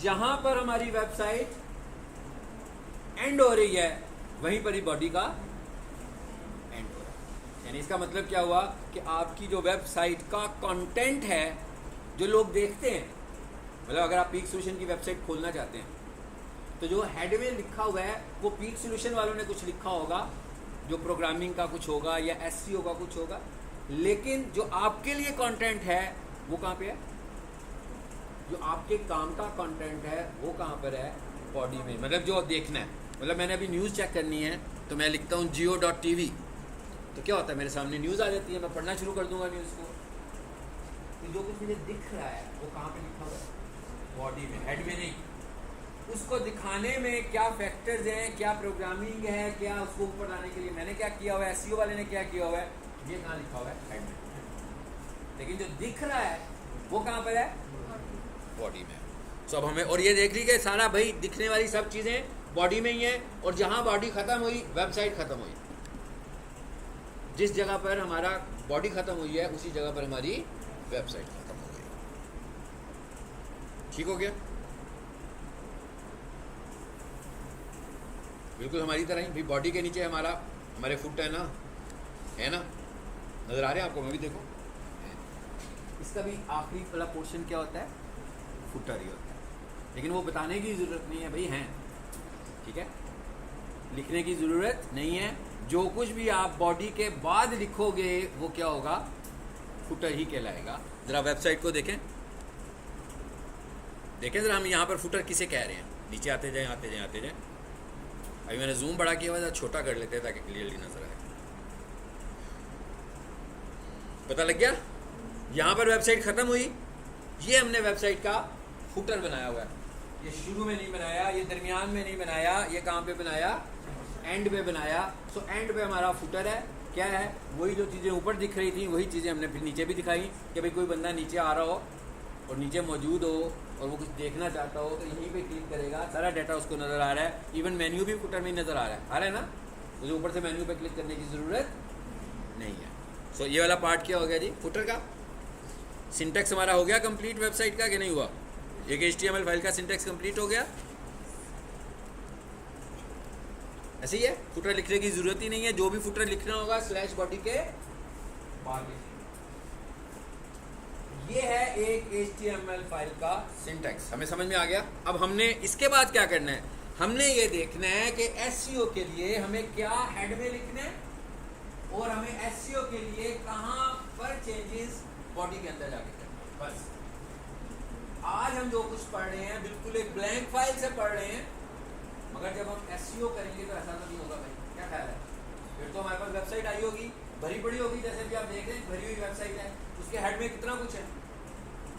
जहाँ पर हमारी वेबसाइट एंड हो रही है वहीं पर ही बॉडी का एंड हो रहा है। यानी इसका मतलब क्या हुआ कि आपकी जो वेबसाइट का कंटेंट है जो लोग देखते हैं, मतलब अगर आप पीक सॉल्यूशन की वेबसाइट खोलना चाहते हैं तो जो हेड में लिखा हुआ है वो पीक सॉल्यूशन वालों ने कुछ लिखा होगा, जो प्रोग्रामिंग का कुछ होगा या एसईओ का कुछ होगा, लेकिन जो आपके लिए कंटेंट है वो कहाँ पे है, जो आपके काम का कंटेंट है वो कहाँ पर है, बॉडी में। मतलब जो देखना है, मतलब मैंने अभी न्यूज़ चेक करनी है तो मैं लिखता हूँ geo.tv, तो क्या होता है मेरे सामने न्यूज़ आ जाती है, मैं पढ़ना शुरू कर दूंगा न्यूज़ को। तो जो कुछ मुझे दिख रहा है वो कहाँ पे लिखा हुआ है, बॉडी में, हेड में नहीं। उसको दिखाने में क्या फैक्टर्स हैं, क्या प्रोग्रामिंग है, क्या उसको ऊपर लाने के लिए मैंने क्या किया हुआ है, एसईओ वाले ने क्या किया हुआ है, ये कहाँ लिखा हुआ है, हेड में। लेकिन जो दिख रहा है वो कहाँ पर है, बॉडी में। सो अब हमें और ये देख ली कि सारा भाई दिखने वाली सब चीज़ें बॉडी में ही है, और जहाँ बॉडी ख़त्म हुई वेबसाइट ख़त्म हुई। जिस जगह पर हमारा बॉडी ख़त्म हुई है उसी जगह पर हमारी वेबसाइट ख़त्म हो गई। ठीक हो गया, बिल्कुल हमारी तरह ही। भाई बॉडी के नीचे हमारा हमारे फुट है ना, नज़र आ रहे हैं आपको, मैं भी देखो। इसका भी आखिरी वाला पोर्शन क्या होता है, फुटर ही होता है, लेकिन वो बताने की ज़रूरत नहीं है भाई, हैं, ठीक है, लिखने की ज़रूरत नहीं है। जो कुछ भी आप बॉडी के बाद लिखोगे वो क्या होगा, फुटर ही कहलाएगा। ज़रा वेबसाइट को देखें ज़रा, हम यहाँ पर फुटर किसे कह रहे हैं, नीचे आते जाएं आते जाएं आते जाएं। अभी मैंने जूम बड़ा किया हुआ था, छोटा कर लेते हैं ताकि क्लियरली नजर आए। पता लग गया, यहाँ पर वेबसाइट ख़त्म हुई, ये हमने वेबसाइट का फुटर बनाया हुआ है। ये शुरू में नहीं बनाया, ये दरमियान में नहीं बनाया, ये कहाँ पे बनाया, एंड पे बनाया। सो एंड पे हमारा फुटर है, क्या है, वही जो चीज़ें ऊपर दिख रही थी वही चीज़ें हमने फिर नीचे भी दिखाई कि भाई कोई बंदा नीचे आ रहा हो और नीचे मौजूद हो और वो कुछ देखना चाहता हो तो यहीं पे क्लिक करेगा, सारा डाटा उसको नज़र आ रहा है। इवन मेन्यू भी फुटर में ही नज़र आ रहा है ना, मुझे ऊपर से मेन्यू पे क्लिक करने की ज़रूरत नहीं है। सो ये वाला पार्ट क्या हो गया जी, फुटर का। सिंटेक्स हमारा हो गया कंप्लीट वेबसाइट का कि नहीं हुआ, एक HTML फाइल का सिंटेक्स कंप्लीट हो गया। ऐसे ही है, फुटर लिखने की ज़रूरत ही नहीं है, जो भी फुटर लिखना होगा स्लैश बॉडी के बाद। ये है एक HTML फाइल का सिंटेक्स, हमें समझ में आ गया। अब हमने इसके बाद क्या करना है, हमने ये देखना है कि SEO के लिए हमें क्या हेड में लिखना है और हमें SEO के लिए कहाँ पर चेंजेस बॉडी के अंदर जाके करना है। बस आज हम जो कुछ पढ़ रहे हैं बिल्कुल एक ब्लैंक फाइल से पढ़ रहे हैं, मगर जब हम SEO करेंगे तो ऐसा तो नहीं होगा भाई, क्या ख्याल है। फिर तो हमारे पास वेबसाइट आई होगी, भरी पड़ी होगी, जैसे भी आप देख रहे हैं भरी हुई वेबसाइट है, उसके हेड में कितना कुछ है,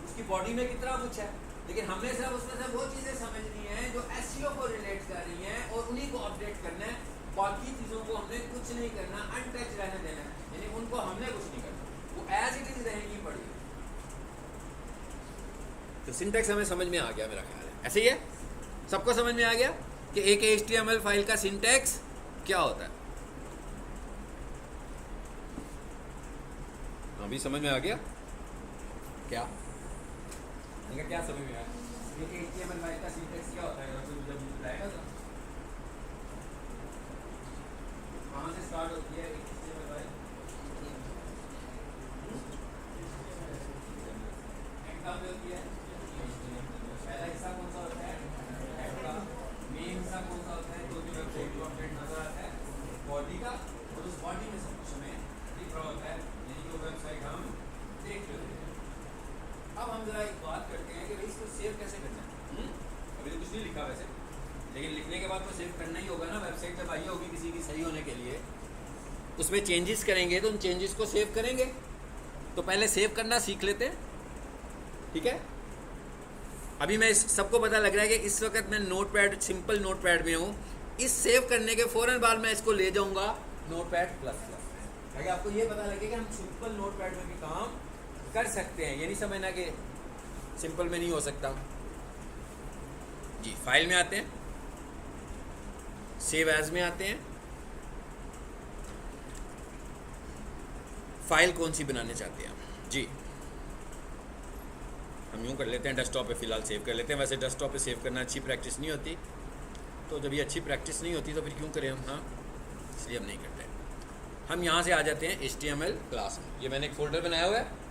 उसकी बॉडी में कितना कुछ है, लेकिन हमने सिर्फ उसमें से वो चीज़ें समझनी है जो SEO को रिलेट कर रही हैं और उन्हीं को अपडेट करना है। बाकी चीज़ों को हमने कुछ नहीं करना, अनटच रहने देना है, यानी उनको हमने कुछ नहीं करना, वो एज इट इज़ रहेंगी पड़ी। तो सिंटेक्स हमें समझ में आ गया, मेरा ख्याल है ऐसे ही है, सबको समझ में आ गया कि एक HTML फाइल का सिंटेक्स क्या होता है। अभी समझ में आ गया क्या, क्या समझ में आया, एक HTML फाइल का सिंटेक्स क्या होता है, जब बताएगा तो कहाँ से स्टार्ट होती है HTML फाइल, एंड कहाँ पे होती है, पहला हिस्सा कौन सा होता है, एंड का मेन हिस्सा कौन सा होता है, जो भी वेबसाइट को अपडेट नजर आता है बॉडी का, और उस बॉडी में सब कुछ हमें दिख रहा होता है, यानी वो वेबसाइट हम देख लेते हैं। अब हम जरा एक बात करते हैं कि भाई इसको सेव कैसे करना है। अभी तो कुछ नहीं लिखा वैसे, लेकिन लिखने के बाद तो सेव करना ही होगा ना, वेबसाइट जब आई होगी किसी की सही होने के लिए, उसमें चेंजेस करेंगे तो उन चेंजेस को सेव करेंगे, तो पहले सेव करना सीख लेते हैं, ठीक है। अभी मैं सबको पता लग रहा है कि इस वक्त मैं नोटपैड, सिंपल नोटपैड में हूँ, इस सेव करने के फ़ौरन बाद मैं इसको ले जाऊंगा नोटपैड प्लस प्लस में, ताकि आपको ये पता लगे कि हम सिंपल नोटपैड में भी काम कर सकते हैं। ये नहीं समझना कि सिंपल में नहीं हो सकता। जी, फाइल में आते हैं, सेव एज में आते हैं। फाइल कौन सी बनाने चाहते हैं आप? जी, हम यूँ कर लेते हैं, डेस्कटॉप पे फ़िलहाल सेव कर लेते हैं। वैसे डेस्कटॉप पे सेव करना अच्छी प्रैक्टिस नहीं होती, तो जब ये अच्छी प्रैक्टिस नहीं होती तो फिर क्यों करें हम? हाँ, इसलिए हम नहीं करते। हम यहाँ से आ जाते हैं HTML क्लास में। ये मैंने एक फ़ोल्डर बनाया हुआ है।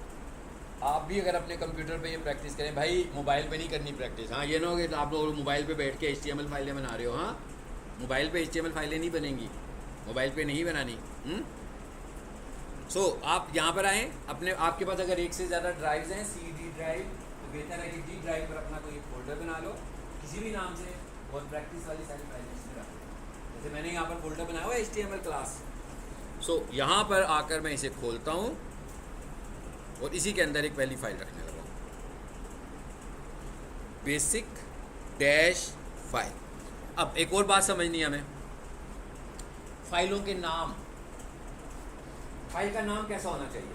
आप भी अगर अपने कंप्यूटर पे ये प्रैक्टिस करें, भाई मोबाइल पे नहीं करनी प्रैक्टिस। हाँ, ये ना हो कि आप लोग मोबाइल पे बैठ के HTML फाइलें बना रहे हो। हाँ, मोबाइल पे HTML फाइलें नहीं बनेंगी, मोबाइल पे नहीं बनानी। सो आप यहाँ पर आएँ, अपने आपके पास अगर एक से ज़्यादा ड्राइव्स हैं, CD ड्राइव, तो बेहतर है कि D ड्राइव पर अपना कोई फोल्डर बना लो किसी भी नाम से, और प्रैक्टिस वाली सारी फाइलें इसमें रख लो। जैसे मैंने यहाँ पर फोल्डर बनाया हुआ है HTML क्लास। सो यहाँ पर आकर मैं इसे खोलता हूँ और इसी के अंदर एक पहली फाइल रखने लगा हूँ, बेसिक डैश फाइल। अब एक और बात समझनी है हमें, फाइलों के नाम। फाइल का नाम कैसा होना चाहिए?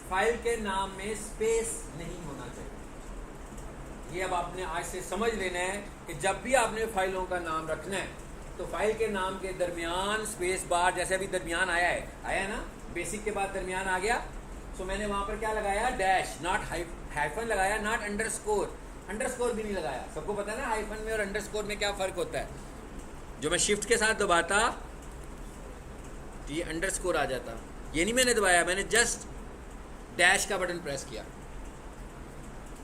फाइल के नाम में स्पेस नहीं होना चाहिए। ये अब आपने आज से समझ लेना है कि जब भी आपने फाइलों का नाम रखना है तो फाइल के नाम के दरमियान स्पेस बार, जैसे अभी दरमियान आया ना, बेसिक के बाद दरमियान आ गया। सो मैंने वहाँ पर क्या लगाया? डैश, नॉट हाइफन लगाया, नॉट अंडरस्कोर। अंडरस्कोर भी नहीं लगाया। सबको पता है ना हाइफन में और अंडरस्कोर में क्या फ़र्क होता है। जो मैं शिफ्ट के साथ दबाता तो ये अंडरस्कोर आ जाता, ये नहीं मैंने दबाया, मैंने जस्ट डैश का बटन प्रेस किया।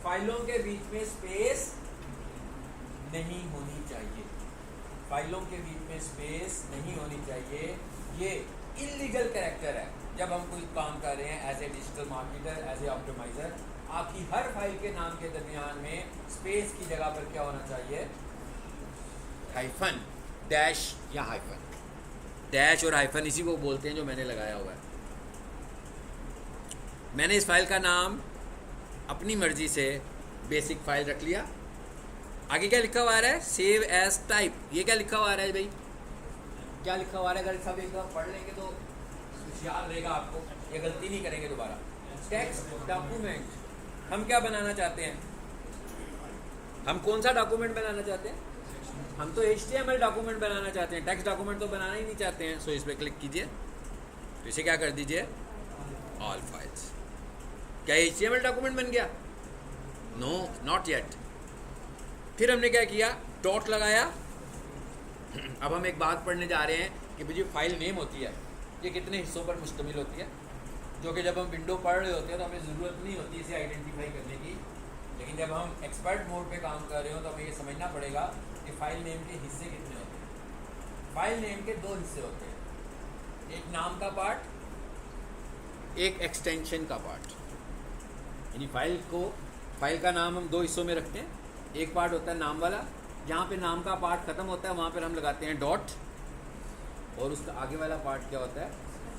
फाइलों के बीच में स्पेस नहीं होनी चाहिए, फाइलों के बीच में स्पेस नहीं होनी चाहिए। ये इलीगल कैरेक्टर है। जब हम कोई काम कर रहे हैं as a digital marketer, as a optimizer, आपकी हर फाइल के नाम के दरमियान में स्पेस की जगह पर क्या होना चाहिए? हाइफन, डैश या हाइफन। डैश और हाइफन इसी को बोलते हैं जो मैंने लगाया हुआ है। मैंने इस फाइल का नाम अपनी मर्जी से बेसिक फाइल रख लिया। आगे क्या लिखा हुआ आ रहा है? Save as type. ये क्या लिखा हुआ आ रहा है भाई? क्या लिखा हुआ आ रहा है? अगर सब एक बार पढ़ लेंगे तो याद रहेगा आपको, ये गलती नहीं करेंगे दोबारा। Text document. हम क्या बनाना चाहते हैं? हम कौन सा डॉक्यूमेंट बनाना चाहते हैं? हम तो HTML डॉक्यूमेंट बनाना चाहते हैं, टेक्स्ट डॉक्यूमेंट तो बनाना ही नहीं चाहते हैं। सो इस पर क्लिक कीजिए, तो इसे क्या कर दीजिए? All files. क्या HTML डॉक्यूमेंट बन गया? No, not yet. फिर हमने क्या किया? डॉट लगाया। अब हम एक बात पढ़ने जा रहे हैं कि मुझे फाइल नेम होती है, ये कितने हिस्सों पर मुश्तमिल होती है, जो कि जब हम विंडो पढ़ रहे होते हैं तो हमें ज़रूरत नहीं होती इसे आइडेंटिफाई करने की। लेकिन जब हम एक्सपर्ट मोड पे काम कर रहे हो तो हमें ये समझना पड़ेगा कि फ़ाइल नेम के हिस्से कितने होते हैं। फाइल नेम के दो हिस्से होते हैं, एक नाम का पार्ट, एक एक्सटेंशन का पार्ट। यानी फाइल का नाम हम दो हिस्सों में रखते हैं। एक पार्ट होता है नाम वाला, जहाँ पे नाम का पार्ट ख़त्म होता है वहाँ पर हम लगाते हैं डॉट, और उसका आगे वाला पार्ट क्या होता है?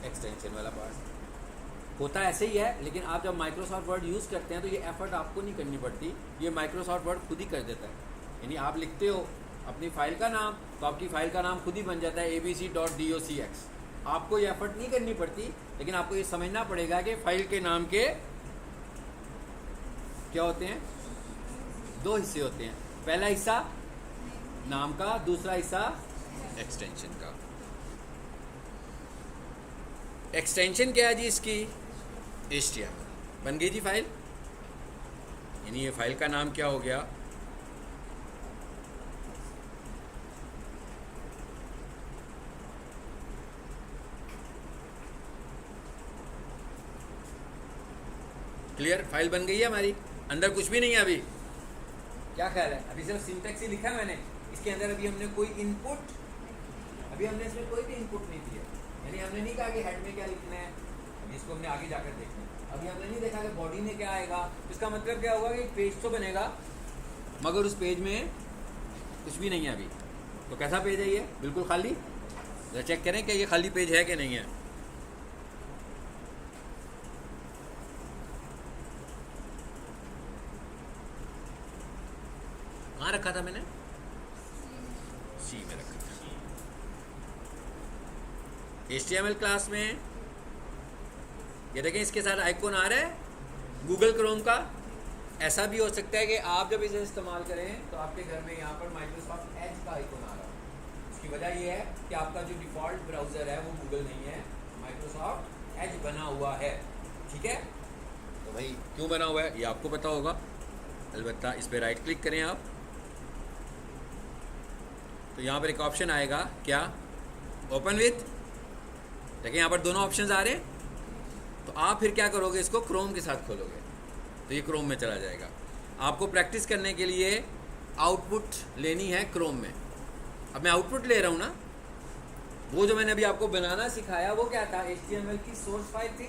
एक्सटेंशन वाला पार्ट। होता ऐसे ही है, लेकिन आप जब माइक्रोसॉफ्ट वर्ड यूज़ करते हैं तो ये एफर्ट आपको नहीं करनी पड़ती, ये माइक्रोसॉफ्ट वर्ड खुद ही कर देता है। यानी आप लिखते हो अपनी फ़ाइल का नाम तो आपकी फ़ाइल का नाम खुद ही बन जाता है abc.docx। आपको ये एफर्ट नहीं करनी पड़ती, लेकिन आपको ये समझना पड़ेगा कि फ़ाइल के नाम के क्या होते हैं? दो हिस्से होते हैं। पहला हिस्सा नाम का, दूसरा हिस्सा एक्सटेंशन का। एक्सटेंशन क्या है जी इसकी? HTML। बन गई जी फाइल। यानी ये फाइल का नाम क्या हो गया? क्लियर? फाइल बन गई है हमारी, अंदर कुछ भी नहीं है अभी। क्या ख्याल है? अभी सिर्फ सिंटैक्स ही लिखा है मैंने, इसके अंदर अभी हमने कोई इनपुट, अभी हमने इसमें कोई भी इनपुट नहीं दिया। यानी हमने नहीं कहा कि हेड में क्या लिखना है, अभी इसको हमने आगे जाकर देखना है। अभी हमने नहीं देखा कि बॉडी में क्या आएगा। इसका मतलब क्या होगा कि एक पेज तो बनेगा, मगर उस पेज में कुछ भी नहीं है अभी। तो कैसा पेज है ये? बिल्कुल खाली। जरा चेक करें कि ये खाली पेज है कि नहीं है। कहाँ रखा था मैंने? सी में रखा था। HTML क्लास में ये देखें इसके साथ आइकॉन आ रहा है गूगल क्रोम का। ऐसा भी हो सकता है कि आप जब इसे इस्तेमाल करें तो आपके घर में यहाँ पर माइक्रोसॉफ्ट एज का आइकॉन आ रहा है। उसकी वजह ये है कि आपका जो डिफ़ॉल्ट ब्राउज़र है वो गूगल नहीं है, माइक्रोसॉफ्ट एज बना हुआ है। ठीक है, तो भाई क्यों बना हुआ है ये आपको पता होगा। अलबत्ता इस पर राइट क्लिक करें आप, तो यहाँ पर एक ऑप्शन आएगा क्या, ओपन विथ। देखिए यहाँ पर दोनों ऑप्शंस आ रहे हैं। तो आप फिर क्या करोगे, इसको क्रोम के साथ खोलोगे तो ये क्रोम में चला जाएगा। आपको प्रैक्टिस करने के लिए आउटपुट लेनी है क्रोम में। अब मैं आउटपुट ले रहा हूँ ना, वो जो मैंने अभी आपको बनाना सिखाया वो क्या था, HTML की सोर्स फाइल थी।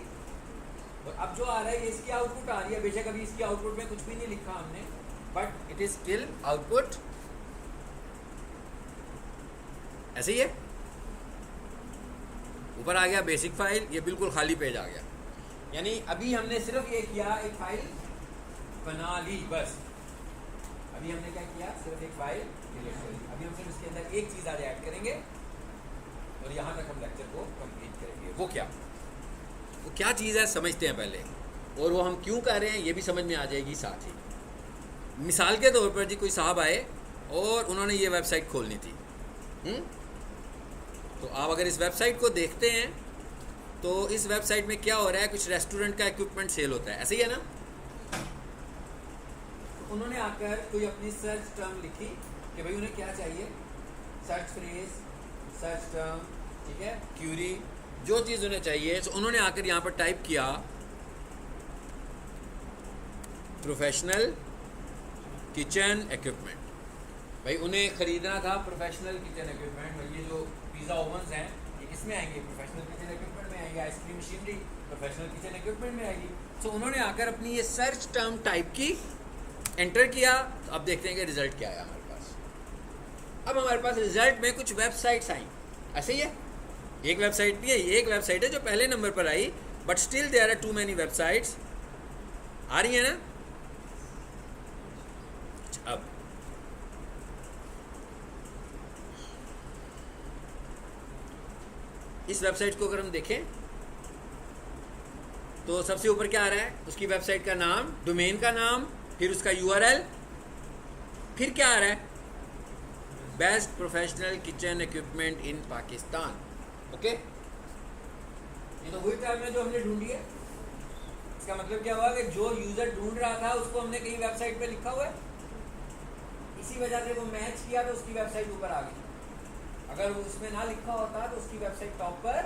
और अब जो आ रहा है ये इसकी आउटपुट आ रही है। बेशक अभी इसकी आउटपुट में कुछ भी नहीं लिखा हमने, but it is still output. ऐसे ही है, ऊपर आ गया बेसिक फाइल, ये बिल्कुल खाली पेज आ गया। यानी अभी हमने सिर्फ ये किया, एक फाइल बना ली बस। अभी हमने क्या किया, सिर्फ एक फाइल डिलीट कर ली। अभी हम सिर्फ इसके अंदर एक चीज़ आज ऐड करेंगे और यहाँ तक हम लेक्चर को कंप्लीट करेंगे। वो क्या चीज़ है समझते हैं पहले, और वो हम क्यों कर रहे हैं ये भी समझ में आ जाएगी साथ ही। मिसाल के तौर पर जी कोई साहब आए और उन्होंने ये वेबसाइट खोलनी थी। तो आप अगर इस वेबसाइट को देखते हैं तो इस वेबसाइट में क्या हो रहा है, कुछ रेस्टोरेंट का इक्विपमेंट सेल होता है, ऐसे ही है ना। तो उन्होंने आकर कोई अपनी सर्च टर्म लिखी कि भाई उन्हें क्या चाहिए, सर्च फ्रेज, सर्च टर्म, ठीक है, क्यूरी, जो चीज़ उन्हें चाहिए। तो उन्होंने आकर यहाँ पर टाइप किया प्रोफेशनल किचन इक्विपमेंट। भाई उन्हें ख़रीदना था प्रोफेशनल किचन इक्विपमेंट। ये जो पिज़्ज़ा ओवन्स हैं ये किसमें आएंगे, प्रोफेशनल किचन इक्विपमेंट में आएंगे। Ice cream machinery professional kitchen equipment में आएगी। तो उन्होंने आकर अपनी ये सर्च टर्म टाइप की, एंटर किया। तो अब देखते हैं कि रिजल्ट क्या आया हमारे पास। अब हमारे पास रिजल्ट में कुछ वेबसाइट्स आई। ऐसे ही है, एक वेबसाइट नहीं है, ये एक वेबसाइट है जो पहले नंबर पर आई, but still there are too many websites. आ रही है ना। अब इस वेबसाइट को अगर हम देखें तो सबसे ऊपर क्या आ रहा है, उसकी वेबसाइट का नाम, डोमेन का नाम, फिर उसका URL, फिर क्या आ रहा है, बेस्ट प्रोफेशनल किचन इक्विपमेंट इन पाकिस्तान। ओके, ये तो वही टर्म है जो हमने ढूंढी है। इसका मतलब क्या हुआ कि जो यूजर ढूंढ रहा था उसको हमने कहीं वेबसाइट पे लिखा हुआ है, इसी वजह से वो मैच किया तो उसकी वेबसाइट ऊपर आ गई। अगर वो उसमें ना लिखा होता तो उसकी वेबसाइट टॉप पर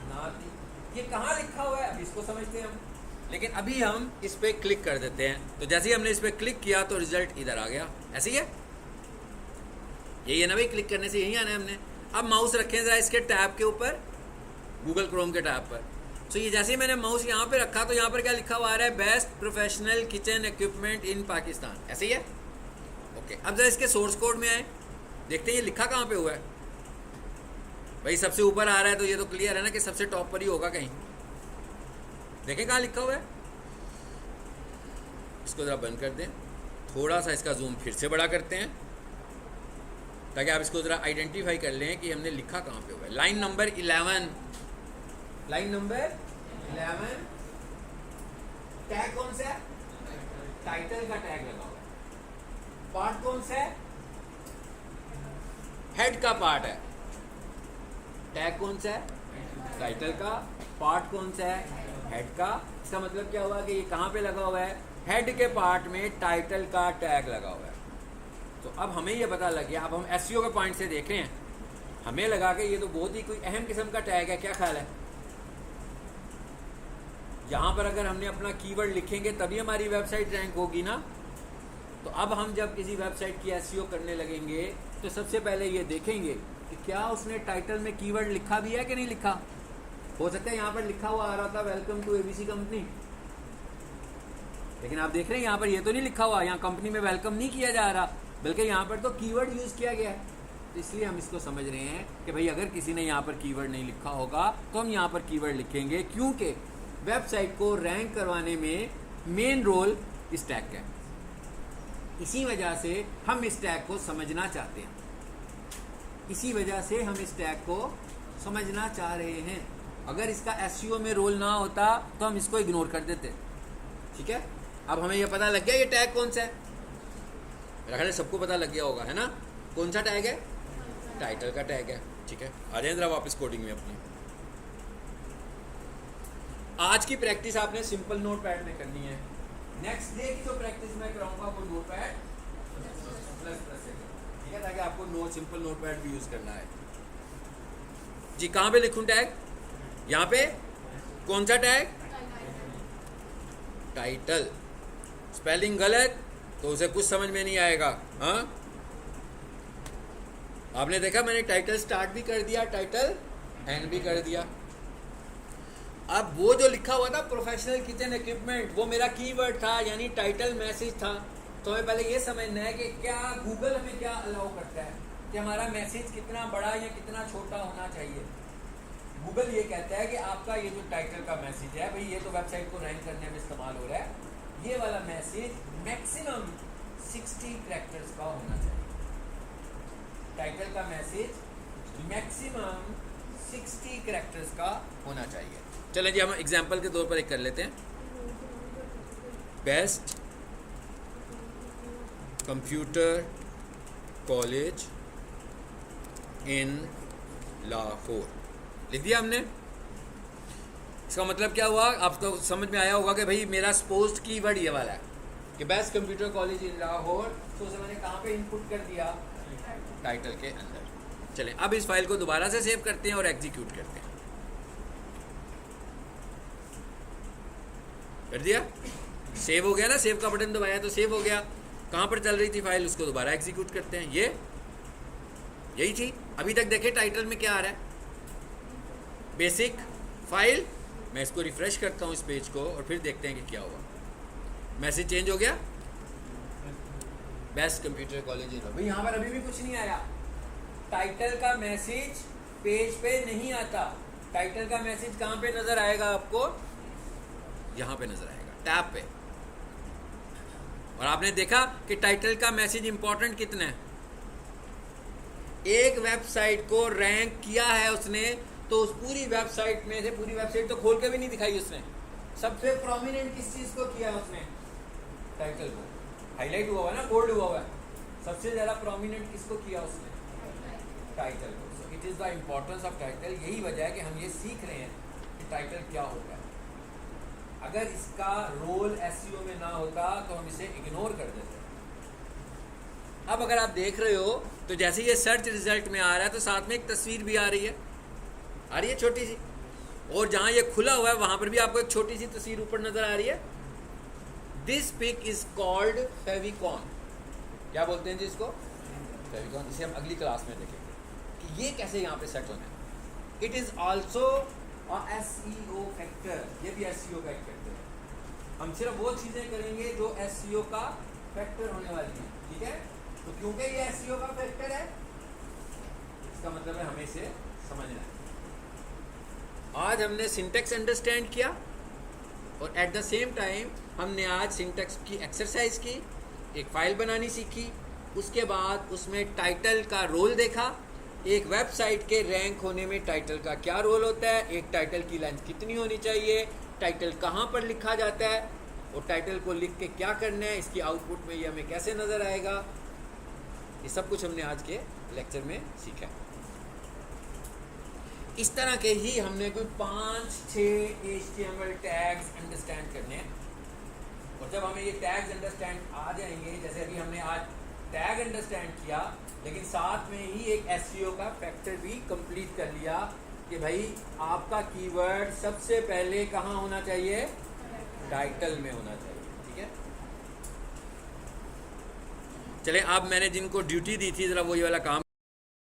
ना थी। ये कहाँ लिखा हुआ है अब इसको समझते हैं हम, लेकिन अभी हम इस पर क्लिक कर देते हैं। तो जैसे ही हमने इस पर क्लिक किया तो रिजल्ट इधर आ गया। ऐसे ही है, यही है ना भाई, क्लिक करने से यही आना है हमने। अब माउस रखें ज़रा इसके टैब के ऊपर, गूगल क्रोम के टैब पर। तो ये जैसे ही मैंने माउस यहाँ पे रखा तो यहाँ पर क्या लिखा हुआ आ रहा है, बेस्ट प्रोफेशनल किचन इक्विपमेंट इन पाकिस्तान। ऐसे ही है। ओके, अब जरा इसके सोर्स कोड में आए, देखते हैं ये लिखा कहाँ पे हुआ है। भाई सबसे ऊपर आ रहा है तो ये तो क्लियर है ना कि सबसे टॉप पर ही होगा कहीं। देखें कहाँ लिखा हुआ है। इसको ज़रा बंद कर दें, थोड़ा सा इसका जूम फिर से बड़ा करते हैं ताकि आप इसको ज़रा आइडेंटिफाई कर लें कि हमने लिखा कहाँ पे हुआ है। Line number 11, line number 11, tag कौन सा है, टाइटल का टैग लगा हुआ है। पार्ट कौन सा है, हेड का पार्ट है। टैग कौन सा है, टाइटल का। पार्ट कौन सा है, हेड का। इसका मतलब क्या हुआ कि ये कहाँ पे लगा हुआ है, हेड के पार्ट में टाइटल का टैग लगा हुआ है। तो अब हमें ये पता लग गया। अब हम SEO के पॉइंट से देख रहे हैं, हमें लगा कि ये तो बहुत ही कोई अहम किस्म का टैग है। क्या ख्याल है, यहाँ पर अगर हमने अपना कीवर्ड लिखेंगे तभी हमारी वेबसाइट रैंक होगी ना। तो अब हम जब किसी वेबसाइट की SEO करने लगेंगे तो सबसे पहले ये देखेंगे कि क्या उसने टाइटल में कीवर्ड लिखा भी है कि नहीं लिखा। हो सकता है यहाँ पर लिखा हुआ आ रहा था वेलकम टू ABC कंपनी, लेकिन आप देख रहे हैं यहाँ पर ये तो नहीं लिखा हुआ, यहाँ कंपनी में वेलकम नहीं किया जा रहा, बल्कि यहाँ पर तो कीवर्ड यूज़ किया गया है। तो इसलिए हम इसको समझ रहे हैं कि भाई अगर किसी ने यहाँ पर कीवर्ड नहीं लिखा होगा तो हम यहाँ पर कीवर्ड लिखेंगे, क्योंकि वेबसाइट को रैंक करवाने में मेन रोल इस टैग का है। इसी वजह से हम इस टैग को समझना चाहते हैं, इसी वजह से हम इस टैग को समझना चाह रहे हैं। अगर इसका एसईओ में रोल ना होता तो हम इसको इग्नोर कर देते। ठीक है, अब हमें ये पता लग गया ये टैग कौन सा है। मेरा ख्याल है सबको पता लग गया होगा, है ना। कौन सा टैग है? टाइटल का टैग है। ठीक है, आ जाए जरा वापस कोडिंग में अपनी। आज की प्रैक्टिस आपने सिंपल नोटपैड में करनी है। नेक्स्ट डे की जो प्रैक्टिस मैं कराऊंगा वो नोटपैड प्लस प्लस से, ठीक है, ताकि आपको सिंपल नोटपैड भी यूज करना है। जी कहाँ पे लिखूं टैग? यहाँ पे। कौन सा टैग? टाइटल। स्पेलिंग गलत तो उसे कुछ समझ में नहीं आएगा। हाँ, आपने देखा मैंने टाइटल स्टार्ट भी कर दिया, टाइटल एंड भी कर दिया। अब वो जो लिखा हुआ था प्रोफेशनल किचन इक्विपमेंट, वो मेरा कीवर्ड था, यानी टाइटल मैसेज था। तो हमें पहले ये समझना है कि क्या गूगल हमें क्या अलाउ करता है, कि हमारा मैसेज कितना बड़ा या कितना छोटा होना चाहिए। गूगल ये कहता है कि आपका ये जो टाइटल का मैसेज है भाई, ये तो वेबसाइट को रैंक करने में इस्तेमाल हो रहा है, ये वाला मैसेज मैक्सिमम 60 कैरेक्टर्स का होना चाहिए। टाइटल का मैसेज मैक्सिमम 60 कैरेक्टर्स का होना चाहिए। चलें जी, हम एग्जांपल के तौर पर एक कर लेते हैं। Best computer college in Lahore लिख दिया हमने। इसका मतलब क्या हुआ, आपको समझ में आया होगा कि भाई मेरा सपोज्ड कीवर्ड ये वाला है कि best computer college in Lahore. तो उसे मैंने कहाँ पे इनपुट कर दिया? टाइटल के अंदर। चलें अब इस फाइल को दोबारा से सेव करते हैं और एग्जीक्यूट करते हैं। कर दिया, सेव हो गया ना, सेव का बटन दबाया तो सेव हो गया। कहाँ पर चल रही थी फाइल, उसको दोबारा एग्जीक्यूट करते हैं। ये यही थी। अभी तक देखे टाइटल में क्या आ रहा है, बेसिक फाइल। मैं इसको रिफ्रेश करता हूँ इस पेज को और फिर देखते हैं कि क्या हुआ। मैसेज चेंज हो गया, बेस्ट कंप्यूटर कॉलेज इन। भाई यहाँ पर अभी भी कुछ नहीं आया। टाइटल का मैसेज पेज पे नहीं आता। टाइटल का मैसेज कहाँ पे नजर आएगा आपको? यहाँ पे नजर आएगा, टैब पे। और आपने देखा कि टाइटल का मैसेज इंपॉर्टेंट कितना है। एक वेबसाइट को रैंक किया है उसने, तो उस पूरी वेबसाइट में से, पूरी वेबसाइट तो खोल के भी नहीं दिखाई उसने, सबसे प्रोमिनेंट किस चीज को किया उसने? टाइटल को। हाईलाइट हुआ हुआ ना, बोल्ड हुआ हुआ है, सबसे ज्यादा प्रोमिनेंट किसको किया उसने? टाइटल को। So it is the importance of title. यही वजह है कि हम ये सीख रहे हैं कि टाइटल क्या होता है। अगर इसका रोल एसईओ में ना होता तो हम इसे इग्नोर कर देते। अब अगर आप देख रहे हो तो जैसे ये सर्च रिजल्ट में आ रहा है तो साथ में एक तस्वीर भी आ रही है छोटी सी, और जहां ये खुला हुआ है वहां पर भी आपको एक छोटी सी तस्वीर ऊपर नजर आ रही है। This pic is called favicon. क्या बोलते हैं जी इसको? फेविकॉन। इसे हम अगली क्लास में देखेंगे कि ये कैसे यहाँ पे सेट होना है। It is also SEO factor. ये भी एसईओ का एक फैक्टर है। हम सिर्फ वो चीजें करेंगे जो एसईओ का फैक्टर होने वाली है। ठीक है, तो क्योंकि ये एसईओ का फैक्टर है, इसका मतलब है हमें इसे समझना है। आज हमने सिंटैक्स अंडरस्टैंड किया और एट द सेम टाइम हमने आज सिंटैक्स की एक्सरसाइज की, एक फाइल बनानी सीखी, उसके बाद उसमें टाइटल का रोल देखा। एक वेबसाइट के रैंक होने में टाइटल का क्या रोल होता है, एक टाइटल की लेंथ कितनी होनी चाहिए, टाइटल कहाँ पर लिखा जाता है, और टाइटल को लिख के क्या करना है, इसकी आउटपुट में ये हमें कैसे नज़र आएगा। ये सब कुछ हमने आज के लेक्चर में सीखा। इस तरह के ही हमने कोई 5-6 HTML टैग्स अंडरस्टैंड करने हैं। और जब हमें ये टैग्स अंडरस्टैंड आ जाएंगे, जैसे अभी हमने आज टैग अंडरस्टैंड किया, लेकिन साथ में ही एक एसईओ का फैक्टर भी कंप्लीट कर लिया कि भाई आपका कीवर्ड सबसे पहले कहाँ होना चाहिए? टाइटल में होना चाहिए। ठीक है, चलें अब मैंने जिनको ड्यूटी दी थी जरा वो ये वाला काम